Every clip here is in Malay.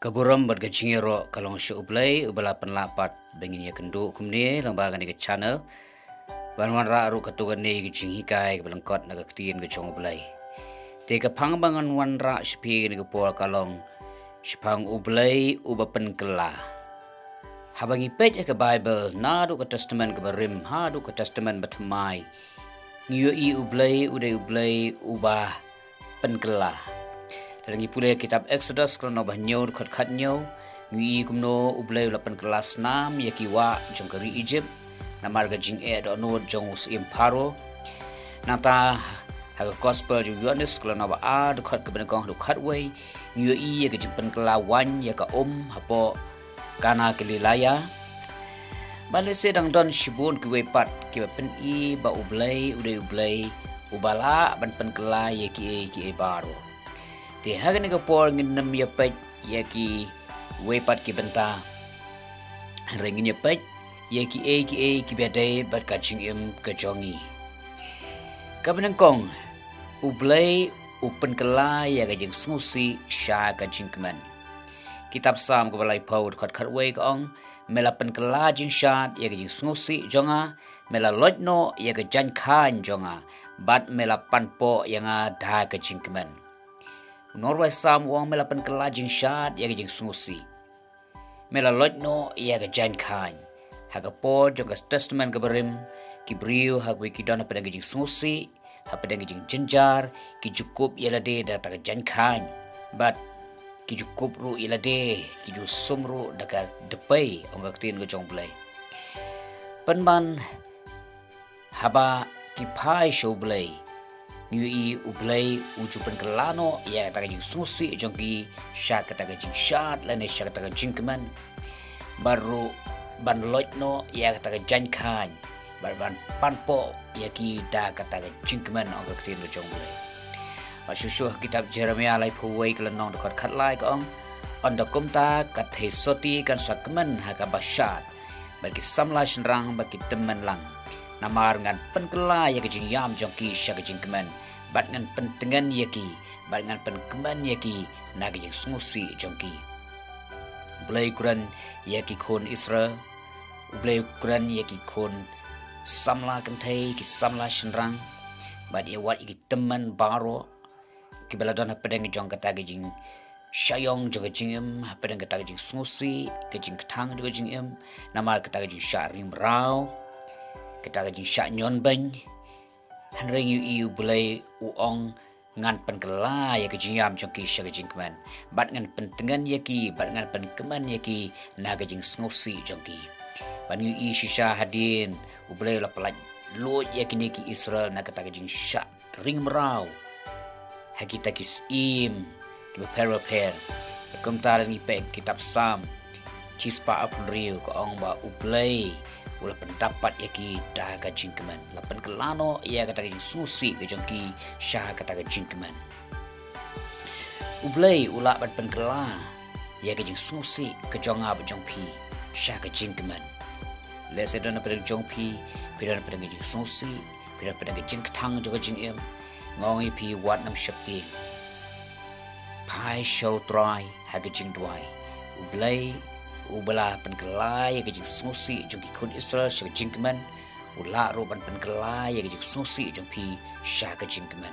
Kaburam bergecingiro kalong syu Blei ubala penlapat bengin ya kendu kumne lang bagan ni channel banwan ra ru katugan ni gicing hikai belengkot naga ketin gecong Blei te ka pangbangan wan ra spi ni por kalong spang Blei uba Pynkylla habangi pej ke Bible na du ke testament ke barim ha du ke testament batmai ngiyo i Blei uday Blei uba Pynkylla. Dalam pula kitab Exodus kalau banyo khot khatnyo ngi kumno Blei la Pynkylla nam yaki wa jongkari Egypt na marga jing do no jong sim pharo nata ha gospel ju Yohanes kalau na ba ad khot ke benakong du khatway ngi i ke Pynkylla wan ya ka hapo kana kelilaya bale sedang don shibun ke wepat ke pen I ba Blei uday Blei ubala ban Pynkylla yaki baro te hagan ka por nginam ya pet yaki wepat ki benta rengin ya pet yaki ki bedai bat kaching ka jongi kabenangkong Blei Pynkylla ya ga jing smusi sha ka jingman kitab sam ko balai paud khat we ka ong mela Pynkylla jing shat ya ga jing smusi jonga mela lojno ya ga jan khan jonga bat mela panpo yang da ka jingman Norway sam wong mela Pynkylla jing shat ya jing smusi mela lojno ya ga jan khan haga po jong testament ga barim ki brio ha ki dona pedang jing smusi ha pedang jing jenjar ki cukup ya lade da ta jan khan but ki cukup ru ya lade ki ju sumru daga depai ong ga tin ga jong Blei penman haba ki pai show Blei Nui Blei uju Pynkylla no ya taga jing susi jongki syak taga jing shat lane syak taga jing keman baru ban lot no ya taga jan khan ban panpo ya ki da kataga jing keman ong tin lo jong Blei masusuh kitab Jeremia lai phuwei kelenong dekat khat lai kong onda kumta kathe soti kan sakman haka bashat bagi samla shenrang bagi teman lang namar ngan Pynkylla ya kejing yam jongki sya kejing keman bat ngan pentengan yaki bat ngan penkeman yaki na kejing smusi jongki Blei kuran yaki kon Israel Blei kuran yaki kon samla kentai ki samla shenrang bat ya wat iki teman baro ki beladon pedang jong kata kejing syayong juga jingem pedang kata kejing smusi kejing ketang juga jingem namar kata kejing syarim rau kita gaji syak nyon bany hanreng yu Blei uong ngan Pynkylla ya gaji yam jongki syak gajing keman bat ngan pentengan yaki bat ngan penkeman yaki na gajing smusi jongki ban yu shisha hadin Blei la pelaj lo yakini ki Israel na kata gajing syak ring merau hakita kis im ki per komtar ni pe kitab sam cispa apun riu ko ong ba Blei ula pendapat yaki daga jingkeman la Pynkylla no ia kata jing susi ke jongki sya kata jingkeman Blei ula ban Pynkylla ia ke jing susi ke jonga bejongpi sya ke jingkeman le sedona pedang jongpi pedang jing susi pedang jing ketang juga jingem ngongi pi wat nam syapti pai show try ha ke jing dwai Blei ubala Pynkylla ya kejing susi jongki kun Israel sya kejing keman ula roban Pynkylla ya kejing susi jongpi sya kejing keman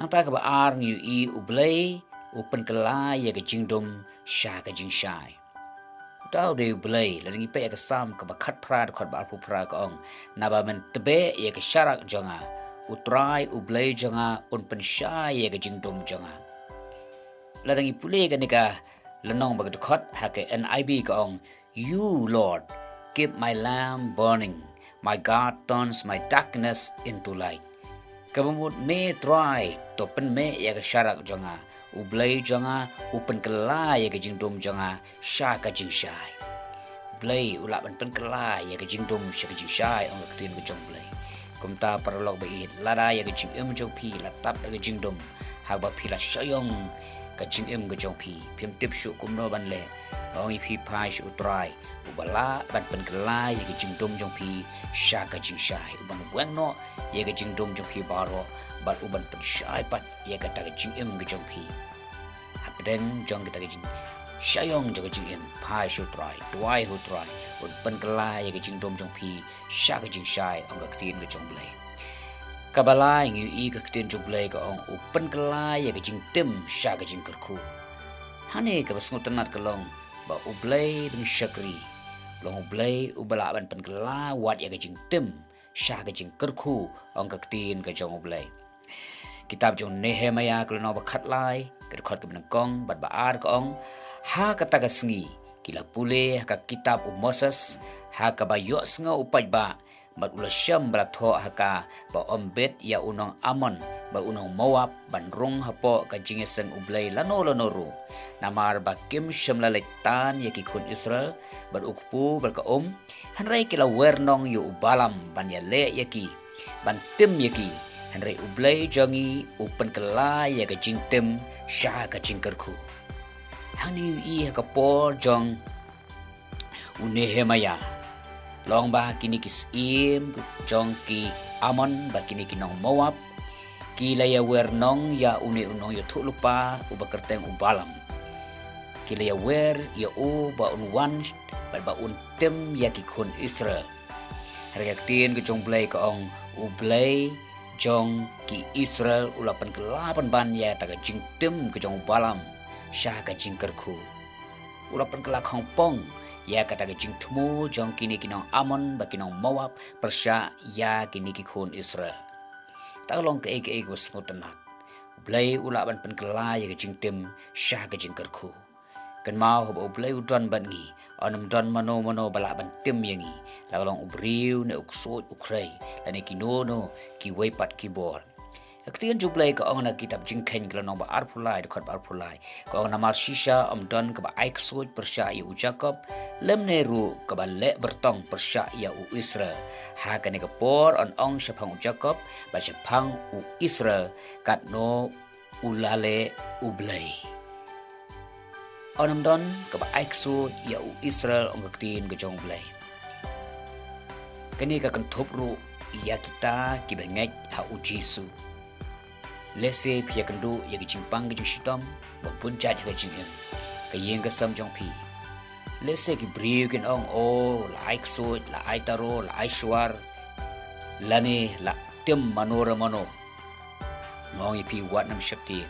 nata ka baar ngi Blei Pynkylla ya kejing dom sya kejing syai tau de Blei laringi pe ya kesam ka bakhat prad khot ba pu pra ka ong naba men tebe ya ke syarak jonga utrai Blei jonga un pen syai ya kejing dom jonga laringi pule ka nika lenong bagi dekat hake NIB kaong you Lord keep my lamp burning my God turns my darkness into light kabumut me try to pen me ya ke syarak jonga Blei jonga Pynkylla ya ke jingdom jonga sya ka jing syai Blei ula ban Pynkylla ya ke jingdom sya ka jing syai ong ka tin ke jong Blei kumta parlok bait lada ya ke jing jong pi latap ke jingdom haba pila syayong kajing ga jongpi pim tip syu kumno ban le ong pi pai syu try ubala ban Pynkylla ya kajing dom jongpi sya kajing syai uban buang no ya kajing dom jongpi baro bat uban pen syai pat ya kata kajing ga jongpi kedeng jong kita kejing Shayong jaga jing im pai shu try tuai hu try un Pynkylla ya kejing dom jong pi sha kejing shai ong ka tin ke jong Blei kabala ngi I ka tin jong Blei ka ong u Pynkylla ya kejing tim sha kejing kerku hane ka basngut tenat kelong ba u Blei bing syakri long u Blei u bala ban Pynkylla wat ya kejing tim sha kejing kerku ong ka tin ke jong Blei kitab jong Nehemia kelno ba khat lai ke khot ke benangkong bat baar ka ong ha kata ka sengi kila pule ha ka kitab Moses ha ka ba yo senga upai ba bat ula syam bala tho ha ka ba ombet ya unong Amon ba unong Moab ban rong ha po ka jinge seng u Blei lano ru namar ba kim syam la lektan ya ki khun Israel bar ukpu bar ka hanrai kila wernong yu ubalam ban ya le ya ki ban tim ya ki hanrai u Blei jongi u Pynkylla ya ka jing tim sha ka jing kerku Hani I ka por jong u Nehemia long ba kini kis im jong ki Amon ba kini kinong Moab kila ya wernong ya une unong ya thuk lupa u ba kerteng u balam kila ya wer ya u ba un wan ba un tem ya ki khun Israel harga tin ke jong Blei ka ong u Blei jong ki Israel ula Pynkylla ban ya ta ka jing tem ke jong balam sha ka jing kerku ula Pynkylla khong pong ya kata ka jing thmu jong kini kinong Amon ba kinong Moab persya ya kini ki khun Israel ta long ke was ngotenat Blei ula ban Pynkylla ya ka jing tim sha ka jing kerku kan mau ho Blei udon ban ngi anum don mano bala ban tim yangi la long ubriu ne uksot ukrai la ne kinono ki weipat kibor Aktian jublai ka ong na kitab jingken kala no ba arpulai dekat arpulai ka ong nama shisha don ka ba aiksoj persya ya u Jacob lemne ru ka ba le bertong persya ya u Israel ha ka ne ka por on ong syapang u Jacob ba syapang u Israel kat no ulale u Blei onam don ka ba aiksoj ya u Israel ong aktin ka jong Blei kani ka kan thop ru ya kita ki bengek ha u Jesu lese pia kendu ya ki jimpang ki shitam ba punchat ha jing em ka yeng ka sam jong pi lese ki briu ken ong o like so la aitaro la aishwar lani la tim manora mano ngongi pi wat nam shakti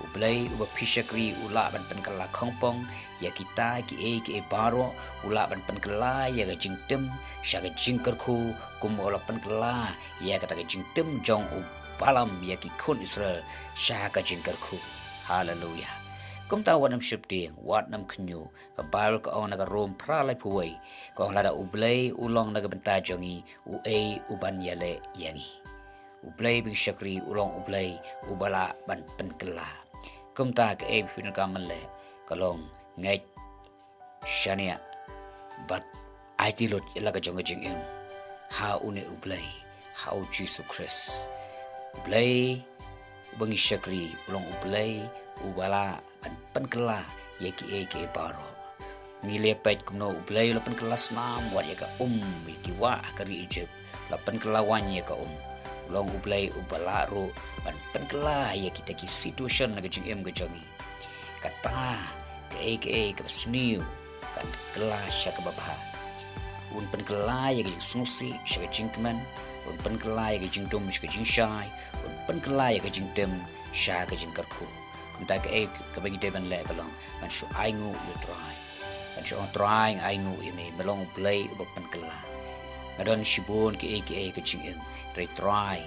u Blei u ba pishakri ula ban Pynkylla khongpong ya kita ki e baro ula ban Pynkylla ya ga jing tim sha ga jing kerku kum ola Pynkylla ya kata ga jing tim jong u balam ya ki khun Israel sha ka jing kerku hallelujah kum ta wanam shipti wat nam knyu ka bal ka on na ka rom pra lai puai ka on la da u Blei ulong na ga benta jongi u ban yale yangi u Blei bing shakri ulong u Blei u bala ban Pynkylla kum ta ka fin ka manle ka long ngai shania but ai ti lot la ka jong jing em ha une u Blei ha u Jesus Christ Blei bangi syakri ulong u Blei u bala ban Pynkylla ya ki baro nile pet kumno u Blei la Pynkylla snam wat ya ka ya ki wa kari Egypt la Pynkylla wan ya ka ulong u Blei u bala ro ban Pynkylla ya kita ki situation na gajing em gajangi kata ka sniu kan kelas ya ka babha un Pynkylla ya gajing snusi sya gajing keman un Pynkylla ya gajing dom sya gajing shai un Pynkylla ya gajing tem sya gajing kerku kunta ka bagi deban le kalong man shu aingu you try man shu trying aingu me melong Blei u Pynkylla ngadon shibun ki gajing em try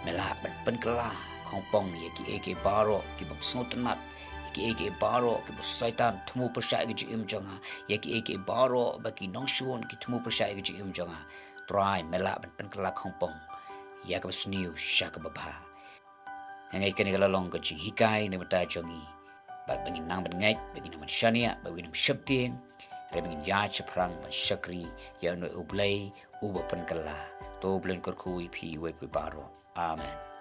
mela ban Pynkylla khongpong ya ki baro ki bang snotenat ki baro ki saitan thmu persya gi im jonga ya ki baro baki nongshun ki thmu persya gi im jonga try mela ban Pynkylla khongpong ya ka sniu shaka babha ngai kani kala long ka chi hikai ne mata jongi ba bangin nang ban ngai bagi nam shania ba winam shapting re bangin ya chaprang ba shakri ya no u Blei u Pynkylla to blen korku pi we baro amen